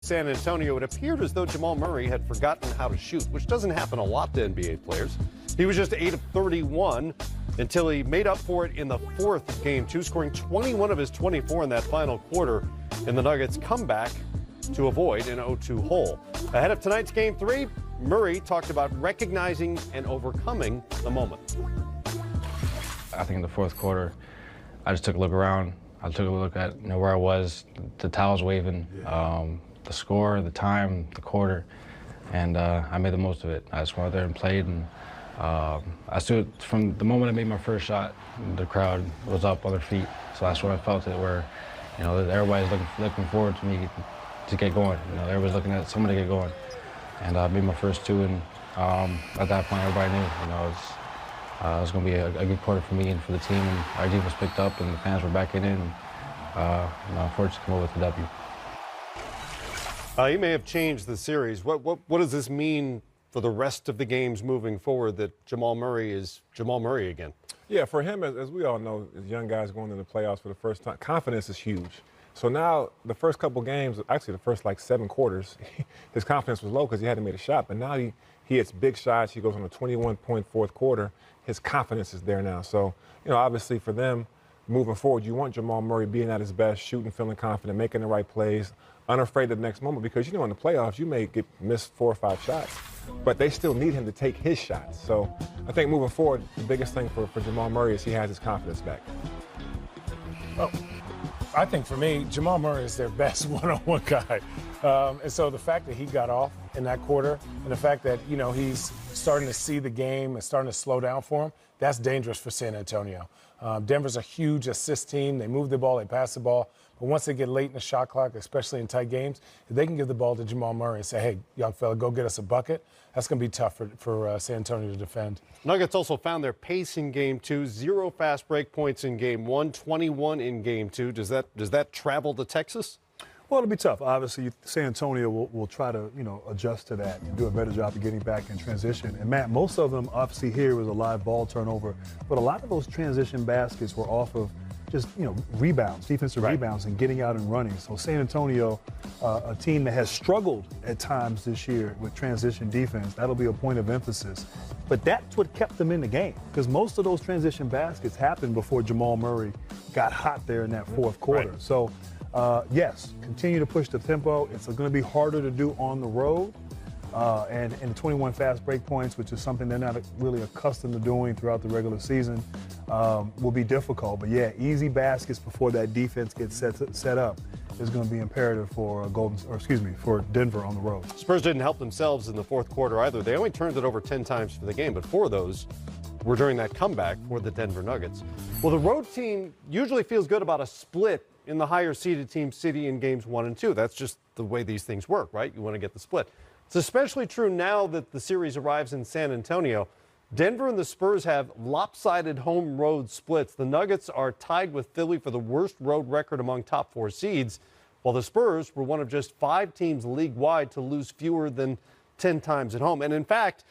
San Antonio, it appeared as though Jamal Murray had forgotten how to shoot, which doesn't happen a lot to NBA players. He was just 8 of 31 until he made up for it in the fourth of Game 2, scoring 21 of his 24 in that final quarter in the Nuggets' comeback to avoid an 0-2 hole. Ahead of tonight's Game 3, Murray talked about recognizing and overcoming the moment. I think in the fourth quarter, I just took a look around. I took a look at where I was, the towels waving, the score, the time, the quarter, and I made the most of it. I just went out there and played, and I stood from the moment I made my first shot. The crowd was up on their feet, so that's when I felt it. Where everybody's looking forward to me to get going. Everybody's looking at someone to get going, and I made my first two, and at that point, everybody knew it was going to be a good quarter for me and for the team, and our defense picked up, and the fans were backing in, and I'm fortunate to come up with the W. He may have changed the series. What does this mean for the rest of the games moving forward that Jamal Murray is Jamal Murray again? Yeah, for him, as we all know, as young guys going into the playoffs for the first time, confidence is huge. So now the first couple games, actually the first 7 quarters, his confidence was low because he hadn't made a shot. But now he hits big shots. He goes on a 21-point fourth quarter. His confidence is there now. So, obviously for them moving forward, you want Jamal Murray being at his best, shooting, feeling confident, making the right plays, unafraid of the next moment, because in the playoffs you may miss 4 or 5 shots, but they still need him to take his shots. So I think moving forward, the biggest thing for Jamal Murray is he has his confidence back. Oh, I think for me, Jamal Murray is their best one-on-one guy. And so the fact that he got off in that quarter and the fact that, he's starting to see the game and starting to slow down for him, that's dangerous for San Antonio. Denver's a huge assist team. They move the ball, they pass the ball. But once they get late in the shot clock, especially in tight games, if they can give the ball to Jamal Murray and say, hey, young fella, go get us a bucket, that's going to be tough for San Antonio to defend. Nuggets also found their pace in Game 2, 0 fast break points in Game 1, 21 in Game 2. Does that travel to Texas? Well, it'll be tough. Obviously, San Antonio will try to, adjust to that and do a better job of getting back in transition. And, Matt, most of them, obviously, here was a live ball turnover. But a lot of those transition baskets were off of just, rebounds, defensive rebounds, and getting out and running. So San Antonio, a team that has struggled at times this year with transition defense, that'll be a point of emphasis. But that's what kept them in the game, because most of those transition baskets happened before Jamal Murray got hot there in that fourth quarter. Right. So, yes, continue to push the tempo. It's going to be harder to do on the road. And the 21 fast break points, which is something they're not really accustomed to doing throughout the regular season, will be difficult. But yeah, easy baskets before that defense gets set up is going to be imperative for for Denver on the road. Spurs didn't help themselves in the fourth quarter either. They only turned it over 10 times for the game, but 4 of those were during that comeback for the Denver Nuggets. Well, the road team usually feels good about a split in the higher seeded team city in games 1 and 2. That's just the way these things work, right? You want to get the split. It's especially true now that the series arrives in San Antonio. Denver and the Spurs have lopsided home road splits. The Nuggets are tied with Philly for the worst road record among top 4 seeds, while the Spurs were one of just 5 teams league-wide to lose fewer than 10 times at home. And in fact,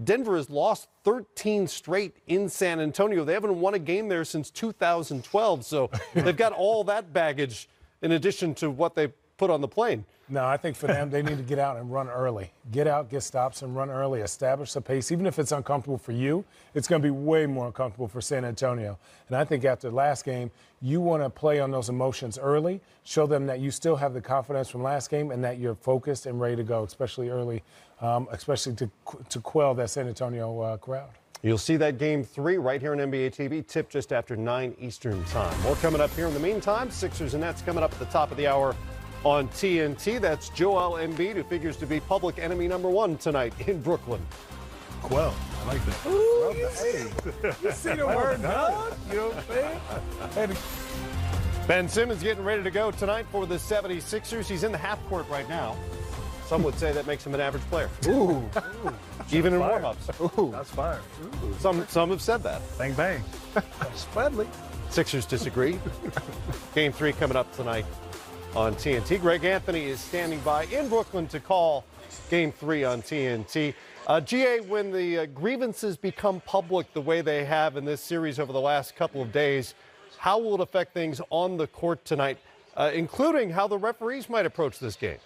Denver has lost 13 straight in San Antonio. They haven't won a game there since 2012, so they've got all that baggage in addition to what they put on the plane. No, I think for them, they need to get out and run early. Get out, get stops, and run early. Establish the pace. Even if it's uncomfortable for you, it's going to be way more uncomfortable for San Antonio. And I think after the last game, you want to play on those emotions early, show them that you still have the confidence from last game and that you're focused and ready to go, especially early, especially to quell that San Antonio crowd. You'll see that Game 3 right here on NBA TV, tipped just after 9 Eastern time. More coming up here. In the meantime, Sixers and Nets coming up at the top of the hour on TNT. That's Joel Embiid, who figures to be public enemy number 1 tonight in Brooklyn. Well, I like that. Ooh, you see the word done? You know what I'm saying? Ben Simmons getting ready to go tonight for the 76ers. He's in the half court right now. Some would say that makes him an average player. Ooh. Even in warm-ups. Ooh. That's fire. Ooh. Some have said that. Bang, bang. That's friendly. Sixers disagree. Game 3 coming up tonight on TNT. Greg Anthony is standing by in Brooklyn to call Game 3 on TNT. GA, when the grievances become public the way they have in this series over the last couple of days, how will it affect things on the court tonight, including how the referees might approach this game?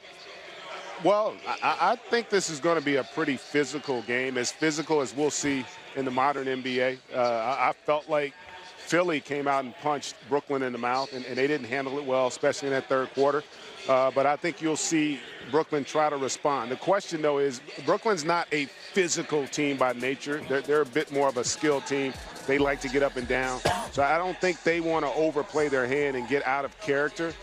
Well, I think this is going to be a pretty physical game, as physical as we'll see in the modern NBA. I felt like Philly came out and punched Brooklyn in the mouth, and they didn't handle it well, especially in that third quarter. But I think you'll see Brooklyn try to respond. The question, though, is Brooklyn's not a physical team by nature. They're a bit more of a skilled team. They like to get up and down. So I don't think they want to overplay their hand and get out of character.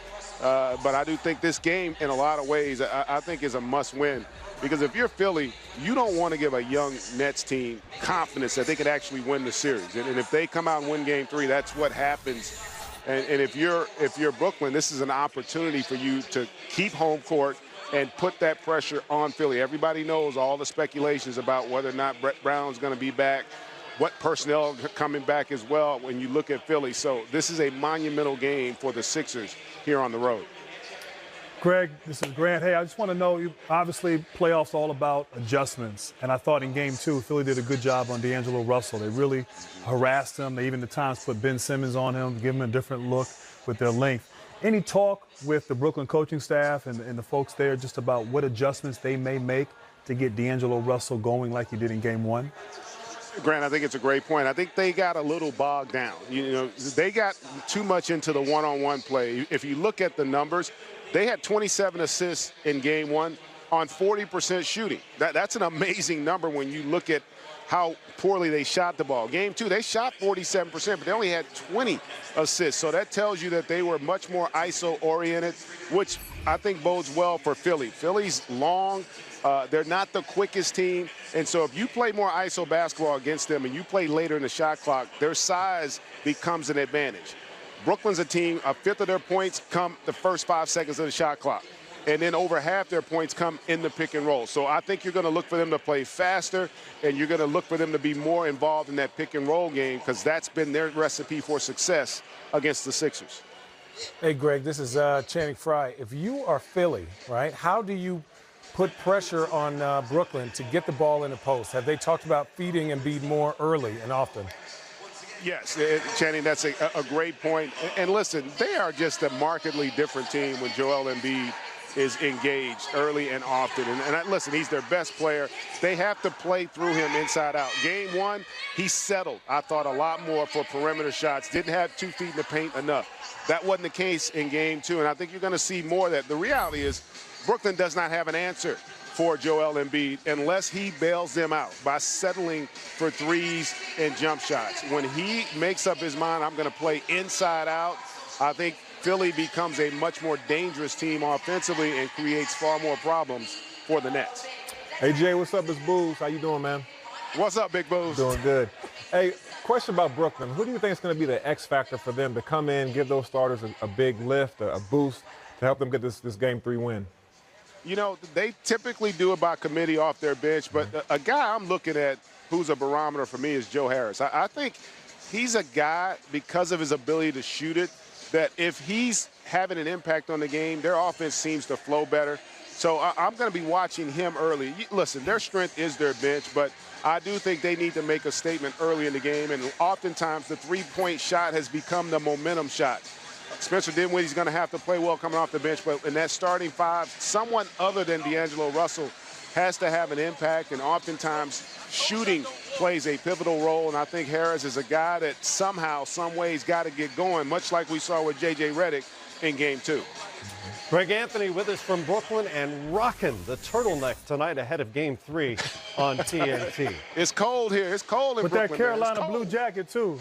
But I do think this game, in a lot of ways, I think is a must-win. Because if you're Philly, you don't want to give a young Nets team confidence that they could actually win the series. And if they come out and win Game 3, that's what happens. And if you're Brooklyn, this is an opportunity for you to keep home court and put that pressure on Philly. Everybody knows all the speculations about whether or not Brett Brown's going to be back, what personnel are coming back as well when you look at Philly. So this is a monumental game for the Sixers here on the road. Greg, this is Grant. Hey, I just want to know, obviously playoffs all about adjustments. And I thought in Game 2, Philly did a good job on D'Angelo Russell. They really harassed him. They even at times put Ben Simmons on him, give him a different look with their length. Any talk with the Brooklyn coaching staff and the folks there just about what adjustments they may make to get D'Angelo Russell going like he did in Game 1? Grant, I think it's a great point. I think they got a little bogged down. You know, they got too much into the one-on-one play. If you look at the numbers, they had 27 assists in Game 1 on 40% shooting. That's an amazing number when you look at how poorly they shot the ball. Game 2, they shot 47%, but they only had 20 assists. So that tells you that they were much more ISO-oriented, which I think bodes well for Philly. Philly's long. They're not the quickest team. And so if you play more ISO basketball against them and you play later in the shot clock, their size becomes an advantage. Brooklyn's a team, a fifth of their points come the first 5 seconds of the shot clock. And then over half their points come in the pick and roll. So I think you're going to look for them to play faster, and you're going to look for them to be more involved in that pick and roll game because that's been their recipe for success against the Sixers. Hey, Greg, this is Channing Frye. If you are Philly, right, how do you put pressure on Brooklyn to get the ball in the post? Have they talked about feeding Embiid more early and often? Yes, Channing, that's a great point. And listen, they are just a markedly different team when Joel Embiid is engaged early and often. And listen, he's their best player. They have to play through him inside out. Game 1, he settled, I thought, a lot more for perimeter shots. Didn't have 2 feet in the paint enough. That wasn't the case in Game 2, and I think you're going to see more of that. The reality is Brooklyn does not have an answer for Joel Embiid unless he bails them out by settling for threes and jump shots. When he makes up his mind, I'm going to play inside out, I think Philly becomes a much more dangerous team offensively and creates far more problems for the Nets. Hey, Jay, what's up? It's Booz. How you doing, man? What's up, Big Booz? Doing good. Hey, question about Brooklyn. Who do you think is going to be the X factor for them to come in, give those starters a big lift, a boost to help them get this Game 3 win? You know, they typically do it by committee off their bench, but a guy I'm looking at who's a barometer for me is Joe Harris. I think he's a guy, because of his ability to shoot it, that if he's having an impact on the game, their offense seems to flow better. So I'm going to be watching him early. Listen, their strength is their bench, but I do think they need to make a statement early in the game, and oftentimes the three-point shot has become the momentum shot. Spencer Dinwiddie's going to have to play well coming off the bench, but in that starting 5, someone other than D'Angelo Russell has to have an impact, and oftentimes shooting plays a pivotal role, and I think Harris is a guy that somehow, some ways got to get going, much like we saw with J.J. Redick in Game 2. Greg Anthony with us from Brooklyn and rocking the turtleneck tonight ahead of Game 3 on TNT. It's cold here. It's cold in With Brooklyn. that Carolina blue jacket, too.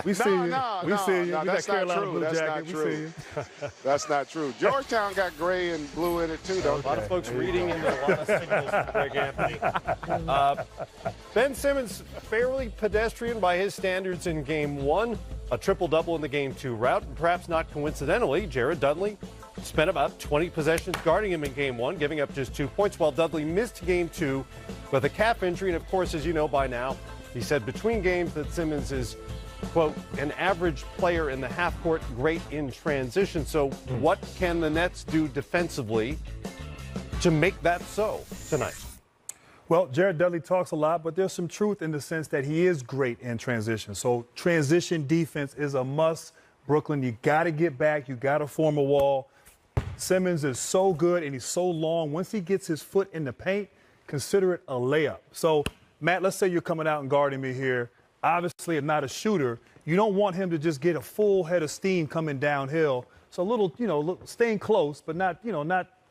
We see you. We see you. With that Carolina blue jacket, we see you. That's not true. Georgetown got gray and blue in it, too, though. A lot of folks reading into a lot of signals from Greg Anthony. Ben Simmons, fairly pedestrian by his standards in Game 1. A triple-double in the Game 2 route. And perhaps not coincidentally, Jared Dudley spent about 20 possessions guarding him in Game 1, giving up just 2 points, while Dudley missed Game 2 with a calf injury. And, of course, as you know by now, he said between games that Simmons is, quote, an average player in the half-court, great in transition. So what can the Nets do defensively to make that so tonight? Well, Jared Dudley talks a lot, but there's some truth in the sense that he is great in transition. So transition defense is a must. Brooklyn, you got to get back. You got to form a wall. Simmons is so good and he's so long. Once he gets his foot in the paint, consider it a layup. So, Matt, let's say you're coming out and guarding me here. Obviously, I'm not a shooter. You don't want him to just get a full head of steam coming downhill. So a little, staying close, but not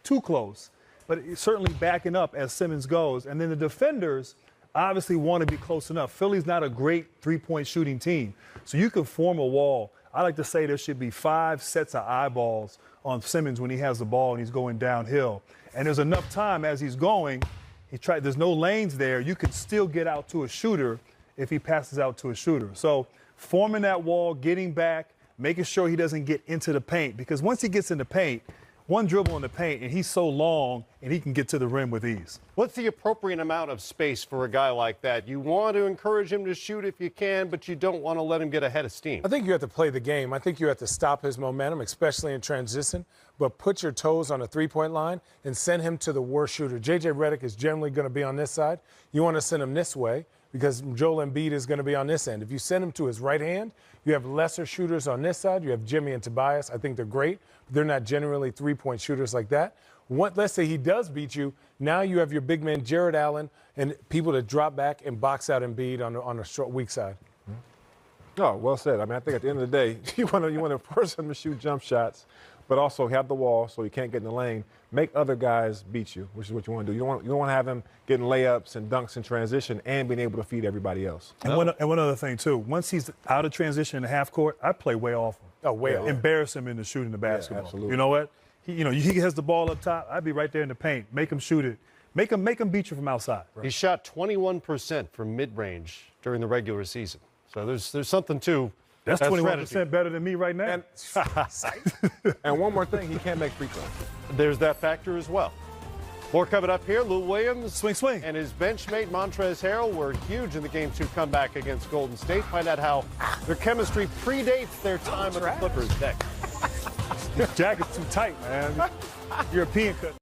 too close. But certainly backing up as Simmons goes. And then the defenders obviously want to be close enough. Philly's not a great three-point shooting team. So you can form a wall. I like to say there should be 5 sets of eyeballs on Simmons when he has the ball and he's going downhill. And there's enough time as he's going. There's no lanes there. You could still get out to a shooter if he passes out to a shooter. So forming that wall, getting back, making sure he doesn't get into the paint. Because once he gets in the paint, one dribble in the paint, and he's so long, and he can get to the rim with ease. What's the appropriate amount of space for a guy like that? You want to encourage him to shoot if you can, but you don't want to let him get ahead of steam. I think you have to play the game. I think you have to stop his momentum, especially in transition, but put your toes on a three-point line and send him to the worst shooter. J.J. Redick is generally going to be on this side. You want to send him this way because Joel Embiid is going to be on this end. If you send him to his right hand, you have lesser shooters on this side. You have Jimmy and Tobias. I think they're great. But they're not generally three-point shooters like that. Let's say he does beat you. Now you have your big man, Jared Allen, and people to drop back and box out Embiid on a short, weak side. Oh, well said. I mean, I think at the end of the day, you want to force him to shoot jump shots, but also have the wall so he can't get in the lane. Make other guys beat you, which is what you want to do. You don't want to have him getting layups and dunks in transition and being able to feed everybody else. And one other thing, too. Once he's out of transition in the half court, I play way off him. Oh, way off. Embarrass him into shooting the basketball. Yeah, absolutely. You know what? He has the ball up top. I'd be right there in the paint. Make him shoot it. Make him beat you from outside. He shot 21% from mid-range during the regular season. So there's something to That's that 21% strategy. better than me right now. And one more thing, he can't make free throws. There's that factor as well. More coming up here. Lou Williams Swing. and his benchmate Montrezl Harrell were huge in the Game 2 comeback against Golden State. Find out how their chemistry predates their time at the Clippers next. His jacket's too tight, man. European cut.